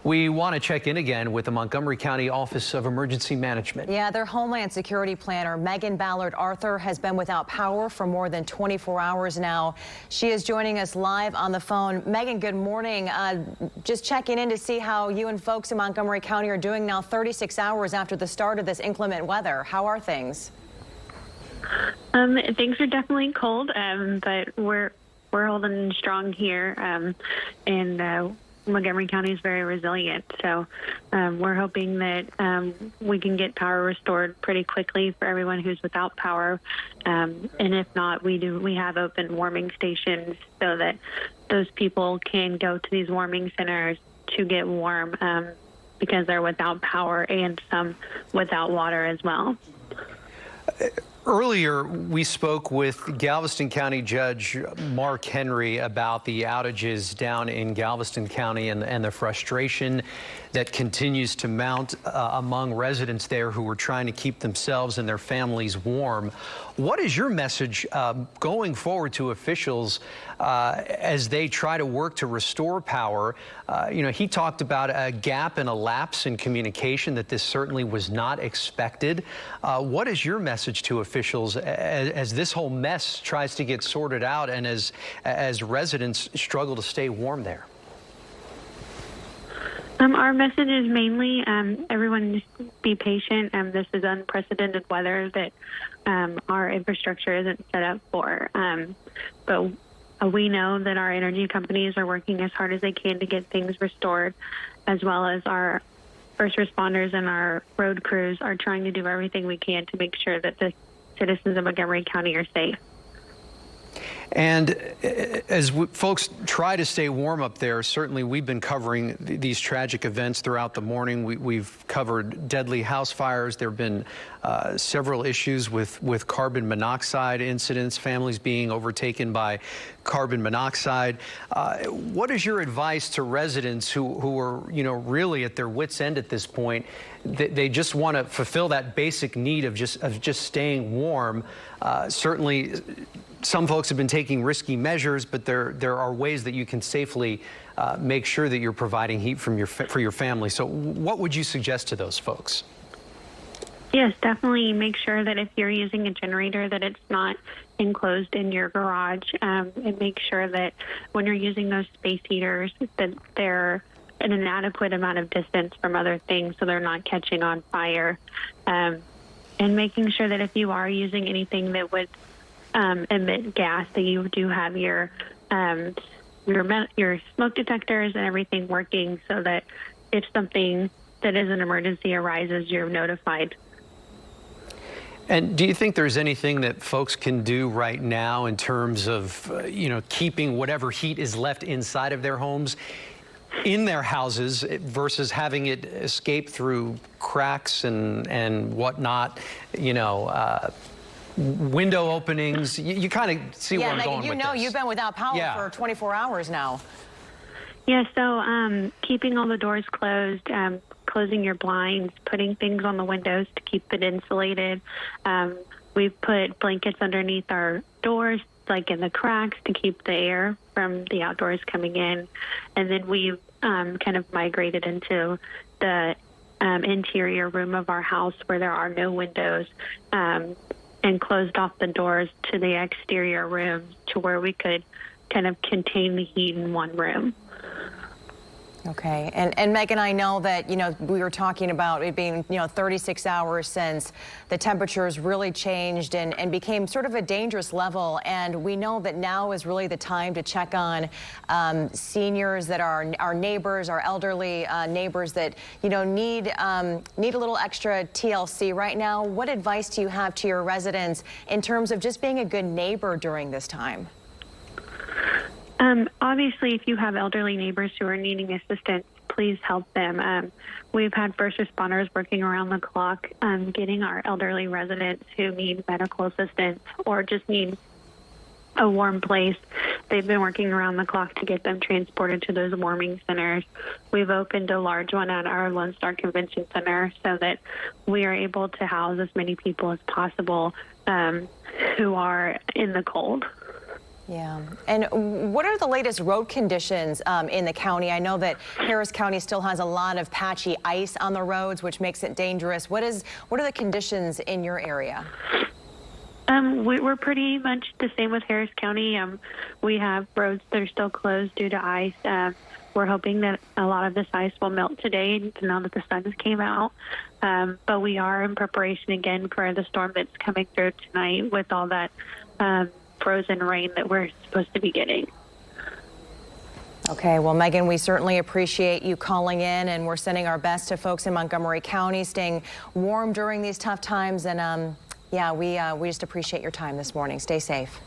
We want to check in again with the Montgomery County Office of Emergency Management. Yeah, their Homeland Security planner, Megan Ballard Arthur, has been without power for more than 24 hours now. She is joining us live on the phone. Megan, good morning. Just checking in to see how you and folks in Montgomery County are doing now 36 hours after the start of this inclement weather. How are things? Things are definitely cold, but we're holding strong here, and Montgomery County is very resilient, so we're hoping that we can get power restored pretty quickly for everyone who's without power, and if not, we have open warming stations so that those people can go to these warming centers to get warm because they're without power and some without water as well. Earlier, we spoke with Galveston County Judge Mark Henry about the outages down in Galveston County and the frustration that continues to mount among residents there who are trying to keep themselves and their families warm. What is your message going forward to officials as they try to work to restore power? He talked about a gap and a lapse in communication that this certainly was not expected. What is your message to officials as this whole mess tries to get sorted out and as residents struggle to stay warm there? Our message is mainly everyone just be patient. This is unprecedented weather that our infrastructure isn't set up for. But we know that our energy companies are working as hard as they can to get things restored, as well as our first responders and our road crews are trying to do everything we can to make sure that the citizens of Montgomery County are safe. And as folks try to stay warm up there, certainly we've been covering these tragic events throughout the morning. We've covered deadly house fires. There have been several issues with carbon monoxide incidents, families being overtaken by carbon monoxide. What is your advice to residents who are, really at their wits' end at this point? They just want to fulfill that basic need of just staying warm. Certainly, some folks have been taking risky measures, but there are ways that you can safely make sure that you're providing heat for your family. So what would you suggest to those folks? Yes, definitely make sure that if you're using a generator that it's not enclosed in your garage, and make sure that when you're using those space heaters that they're in an adequate amount of distance from other things so they're not catching on fire, and making sure that if you are using anything that would emit gas, that you do have your smoke detectors and everything working so that if something that is an emergency arises, you're notified. And do you think there's anything that folks can do right now in terms of, keeping whatever heat is left inside of their homes in their houses versus having it escape through cracks and whatnot, window openings? You kind of see where I'm going with this. You've been without power for 24 hours now. Yeah, so keeping all the doors closed, closing your blinds, putting things on the windows to keep it insulated. We've put blankets underneath our doors, like in the cracks, to keep the air from the outdoors coming in. And then we've kind of migrated into the interior room of our house where there are no windows, and closed off the doors to the exterior rooms to where we could kind of contain the heat in one room. Okay. And Megan, I know that, we were talking about it being, 36 hours since the temperatures really changed and became sort of a dangerous level. And we know that now is really the time to check on seniors that are our neighbors, our elderly neighbors that, need a little extra TLC right now. What advice do you have to your residents in terms of just being a good neighbor during this time? Obviously, if you have elderly neighbors who are needing assistance, please help them. We've had first responders working around the clock, getting our elderly residents who need medical assistance or just need a warm place. They've been working around the clock to get them transported to those warming centers. We've opened a large one at our Lone Star Convention Center so that we are able to house as many people as possible who are in the cold. Yeah. And what are the latest road conditions in the county? I know that Harris County still has a lot of patchy ice on the roads, which makes it dangerous. What are the conditions in your area? We're pretty much the same with Harris County. We have roads that are still closed due to ice. We're hoping that a lot of this ice will melt today now that the sun came out. But we are in preparation again for the storm that's coming through tonight with all that frozen rain that we're supposed to be getting. Okay, well, Megan, we certainly appreciate you calling in, and we're sending our best to folks in Montgomery County, staying warm during these tough times. And yeah, we just appreciate your time this morning. Stay safe.